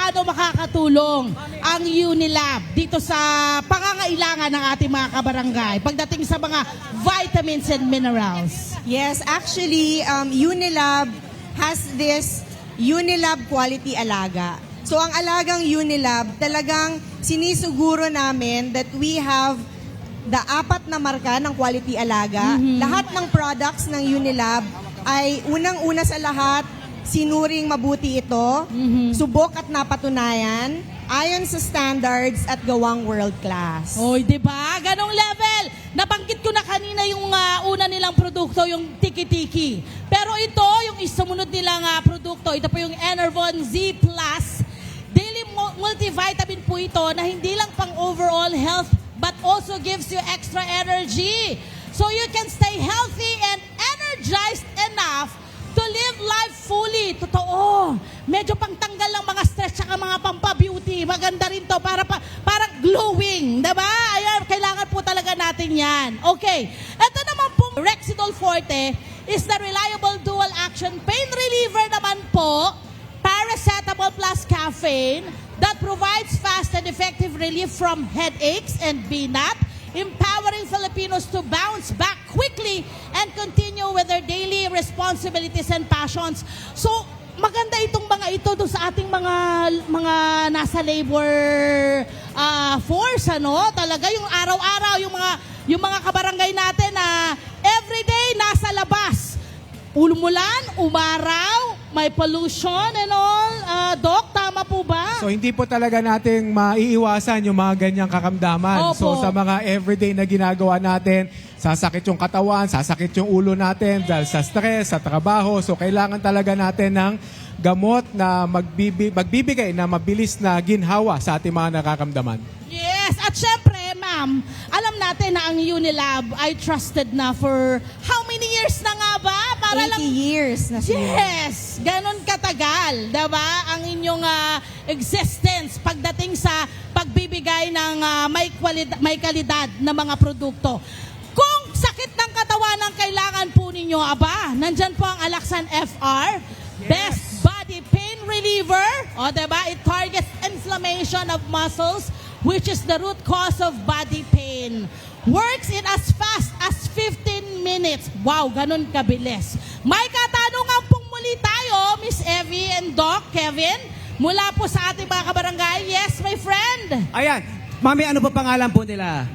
paano makakatulong ang Unilab dito sa pangangailangan ng ating mga kabarangay pagdating sa mga vitamins and minerals? Yes, actually, Unilab has this Unilab Quality Alaga. So ang alagang Unilab, talagang sinisuguro namin that we have the 4 na marka ng quality alaga. Lahat ng products ng Unilab ay unang-una sa lahat, sinuring mabuti ito, subok at napatunayan, ayon sa standards at gawang world class. Oy, di ba? Ganong level. Nabanggit ko na kanina yung una nilang produkto, yung Tiki-Tiki. Pero ito, yung sumunod nilang produkto, ito po yung Enervon Z Plus. Daily multivitamin po ito na hindi lang pang overall health but also gives you extra energy. So you can stay healthy and energized enough to live life fully. Totoo. Medyo pangtanggal ng mga stress at mga pampa-beauty. Maganda rin to para parang glowing. Diba? Ayan, kailangan po talaga natin yan. Okay. Ito naman pong Rexidol Forte is the reliable dual action pain reliever naman po. Paracetamol plus caffeine that provides fast and effective relief from headaches and BNAP, empowering Filipinos to bounce back quickly and continue with their daily responsibilities and passions. So, maganda itong mga ito doon sa ating mga nasa labor force, ano? Talaga yung araw-araw, yung mga kabarangay natin na everyday nasa labas. Umulan, umaraw, may pollution and all. Doc, tama po ba? So hindi po talaga nating maiiwasan yung mga ganyang kakamdaman. Opo. So sa mga everyday na ginagawa natin, sasakit yung katawan, sasakit yung ulo natin dahil sa stress, sa trabaho. So kailangan talaga natin ng gamot na magbibigay na mabilis na ginhawa sa ating mga nakakamdaman. Yes, at syempre, ma'am, alam natin na ang Unilab ay trusted na for how many years na nga ba? 80 years na siya. Yes, ganun katagal, diba? Ang inyong existence pagdating sa pagbibigay ng may kalidad na mga produkto. Kung sakit ng katawan ang kailangan po ninyo, aba, nandyan po ang Alaxan FR, Best Body Pain Reliever. O, diba? It targets inflammation of muscles, which is the root cause of body pain. Works in as fast as 15 minutes. Wow, ganun kabilis. May katanungan pong muli tayo, Miss Evie and Doc Kevin, mula po sa ating mga kabarangay. Yes, my friend. Ayan. Mami, ano po pangalan po nila?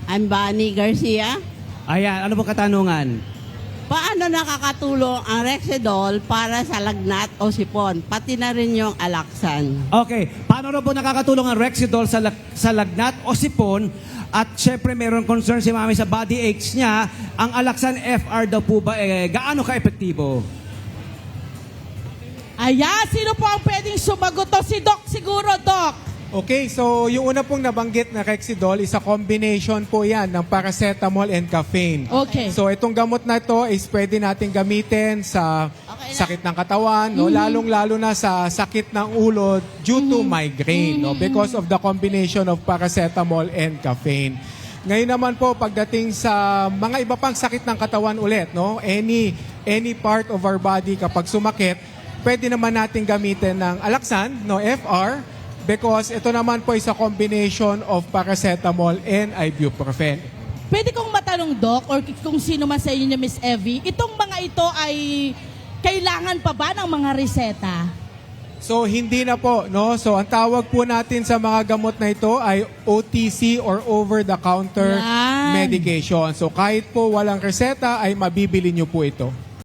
I'm Bani Garcia. Ayan, ano po katanungan? Paano nakakatulong ang Rexidol para sa lagnat o sipon, pati na rin yung Alaxan? Okay, paano na po nakakatulong ang Rexidol sa lagnat o sipon? At syempre, meron concern si Mami sa body aches niya. Ang Alaxan FR daw po ba, gaano ka-epektibo? Ayan, sino po ang pwedeng sumagot to? Si Doc siguro, Doc. Okay, so yung una pong nabanggit na Rexidol is a combination po yan ng paracetamol and caffeine. Okay. So itong gamot na ito is pwede natin gamitin sa sakit ng katawan, no? Lalong-lalo na sa sakit ng ulo due to migraine, no? Because of the combination of paracetamol and caffeine. Ngayon naman po, pagdating sa mga iba pang sakit ng katawan ulit, no? Any part of our body kapag sumakit, pwede naman natin gamitin ng Alaxan, no? FR, because ito naman po is a combination of paracetamol and ibuprofen. Pwede kong matanong, Doc, or kung sino man sa inyo niya, Miss Evie, itong mga ito ay kailangan pa ba ng mga reseta? So hindi na po, no? So ang tawag po natin sa mga gamot na ito ay OTC or over-the-counter Yan. medication. So kahit po walang reseta ay mabibili nyo po ito.